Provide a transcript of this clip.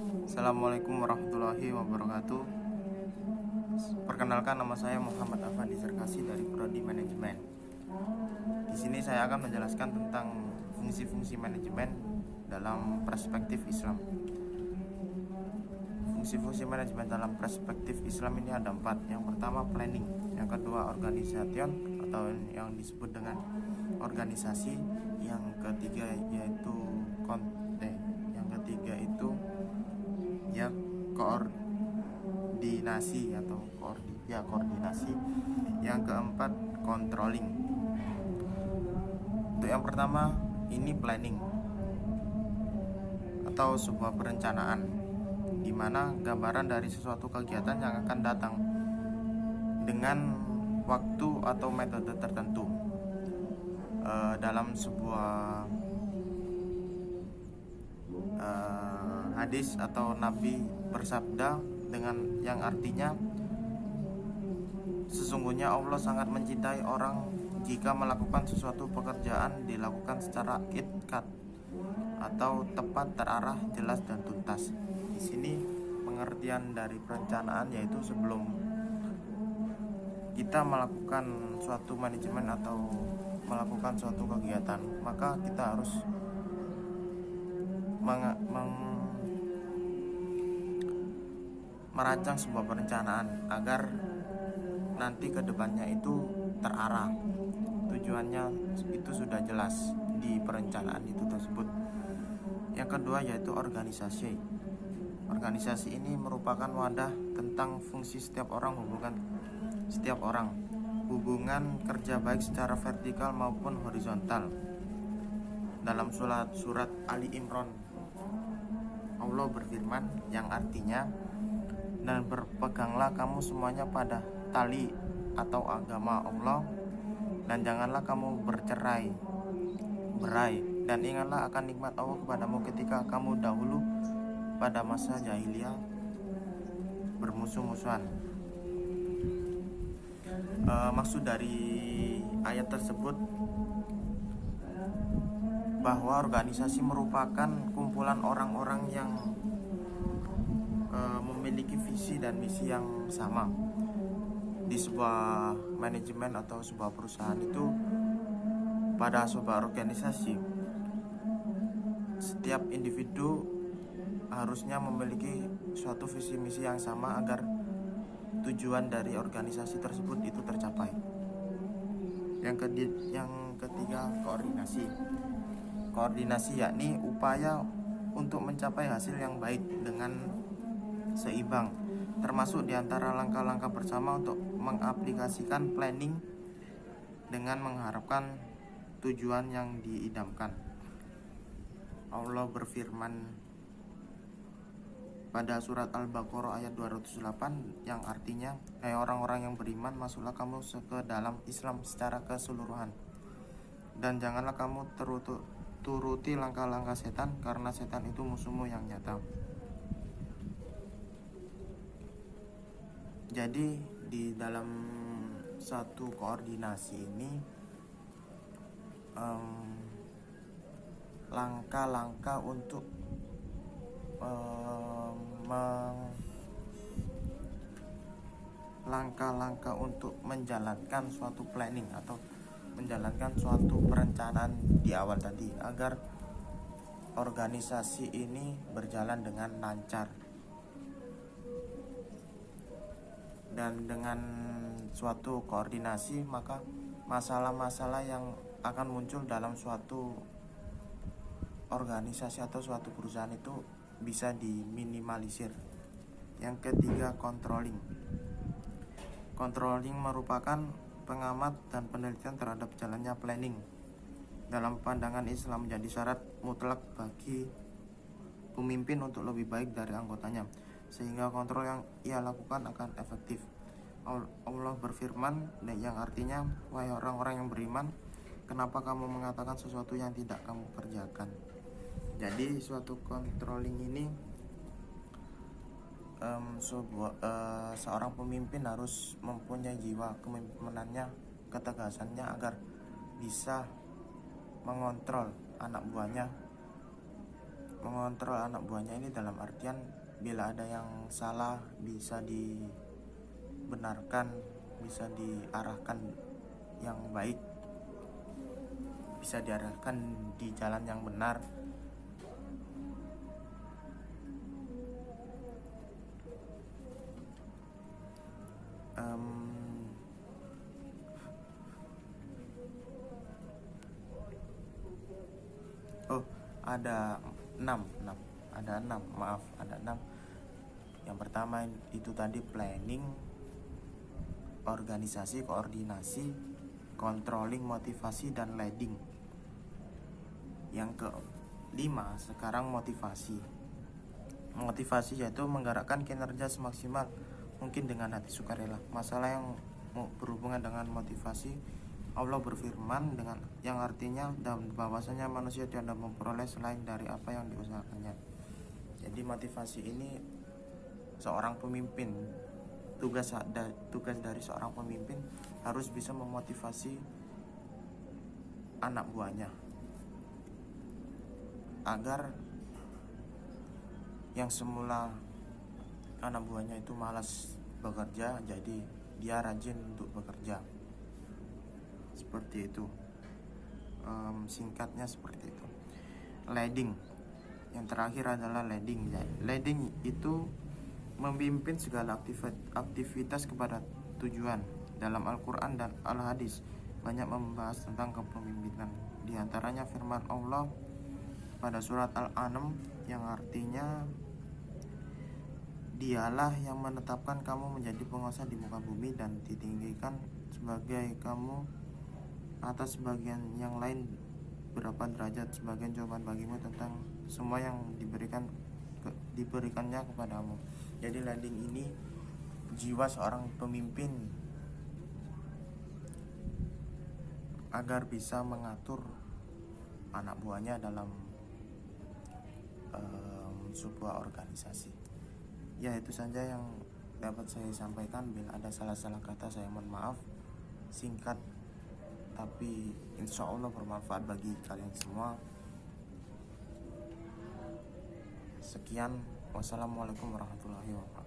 Assalamualaikum warahmatullahi wabarakatuh. Perkenalkan, nama saya Muhammad Afandi Zerkasi dari Prodi Manajemen. Di sini saya akan menjelaskan tentang fungsi-fungsi manajemen dalam perspektif Islam. Fungsi-fungsi manajemen dalam perspektif Islam ini ada 4. Yang pertama planning, yang kedua organisation atau yang disebut dengan organisasi, yang ketiga yaitu yang ketiga itu ya koordinasi atau koordinasi. Yang keempat controlling. Untuk yang pertama ini planning atau sebuah perencanaan, di mana gambaran dari sesuatu kegiatan yang akan datang dengan waktu atau metode tertentu. Dalam sebuah hadis atau Nabi bersabda dengan yang artinya, sesungguhnya Allah sangat mencintai orang jika melakukan sesuatu pekerjaan dilakukan secara itqan atau tepat, terarah, jelas dan tuntas. Di sini pengertian dari perencanaan yaitu sebelum kita melakukan suatu manajemen atau melakukan suatu kegiatan, maka kita harus merancang sebuah perencanaan agar nanti ke depannya itu terarah, tujuannya itu sudah jelas di perencanaan itu tersebut. Yang kedua yaitu organisasi. Organisasi ini merupakan wadah tentang fungsi setiap orang, hubungan kerja baik secara vertikal maupun horizontal. Dalam surat Ali Imran, Allah berfirman yang artinya, dan berpeganglah kamu semuanya pada tali atau agama Allah, dan janganlah kamu berai, dan ingatlah akan nikmat Allah kepadamu ketika kamu dahulu pada masa jahiliyah bermusuh-musuhan. Maksud dari ayat tersebut bahwa organisasi merupakan kumpulan orang-orang yang memiliki visi dan misi yang sama. Di sebuah manajemen atau sebuah perusahaan itu, pada sebuah organisasi, setiap individu harusnya memiliki suatu visi misi yang sama agar tujuan dari organisasi tersebut itu tercapai. Yang ketiga koordinasi yakni upaya untuk mencapai hasil yang baik dengan seimbang, termasuk diantara langkah-langkah bersama untuk mengaplikasikan planning dengan mengharapkan tujuan yang diidamkan. Allah berfirman pada surat Al-Baqarah ayat 208 yang artinya, hai orang-orang yang beriman, masuklah kamu ke dalam Islam secara keseluruhan, dan janganlah kamu turuti langkah-langkah setan, karena setan itu musuhmu yang nyata. Jadi di dalam satu koordinasi ini langkah-langkah untuk menjalankan suatu planning atau menjalankan suatu perencanaan di awal tadi, agar organisasi ini berjalan dengan lancar. Dan dengan suatu koordinasi, maka masalah-masalah yang akan muncul dalam suatu organisasi atau suatu perusahaan itu bisa diminimalisir. Yang ketiga controlling. Controlling merupakan pengamat dan penelitian terhadap jalannya planning. Dalam pandangan Islam menjadi syarat mutlak bagi pemimpin untuk lebih baik dari anggotanya, sehingga kontrol yang ia lakukan akan efektif. Allah berfirman yang artinya, wahai orang-orang yang beriman, kenapa kamu mengatakan sesuatu yang tidak kamu kerjakan? Jadi suatu controlling ini seorang pemimpin harus mempunyai jiwa kepemimpinannya, ketegasannya, agar bisa mengontrol anak buahnya mengontrol anak buahnya ini dalam artian bila ada yang salah bisa dibenarkan, bisa diarahkan yang baik, bisa diarahkan di jalan yang benar. Ada 6, ada 6. Yang pertama itu tadi planning, organisasi, koordinasi, controlling, motivasi, dan leading. Yang kelima sekarang motivasi. Motivasi yaitu menggerakkan kinerja semaksimal mungkin dengan hati sukarela. Masalah yang berhubungan dengan motivasi, Allah berfirman dengan yang artinya dan bahwasanya manusia tidak memperoleh selain dari apa yang diusahakannya. Jadi motivasi ini seorang pemimpin, tugas dari seorang pemimpin harus bisa memotivasi anak buahnya agar yang semula anak buahnya itu malas bekerja, jadi dia rajin untuk bekerja. Seperti itu, singkatnya seperti itu. Leading, yang terakhir adalah leading. Leading itu memimpin segala aktivitas kepada tujuan. Dalam Al-Quran dan Al-Hadis banyak membahas tentang kepemimpinan. Di antaranya firman Allah pada surat Al-An'am yang artinya, dialah yang menetapkan kamu menjadi penguasa di muka bumi dan ditinggikan sebagai kamu atas sebagian yang lain berapa derajat. Sebagian jawaban bagimu tentang semua yang diberikannya kepadamu. Jadi leading ini jiwa seorang pemimpin agar bisa mengatur anak buahnya dalam sebuah organisasi. Ya, itu saja yang dapat saya sampaikan. Bila ada salah-salah kata saya mohon maaf. Singkat tapi insya Allah bermanfaat bagi kalian semua. Sekian, wassalamualaikum warahmatullahi wabarakatuh.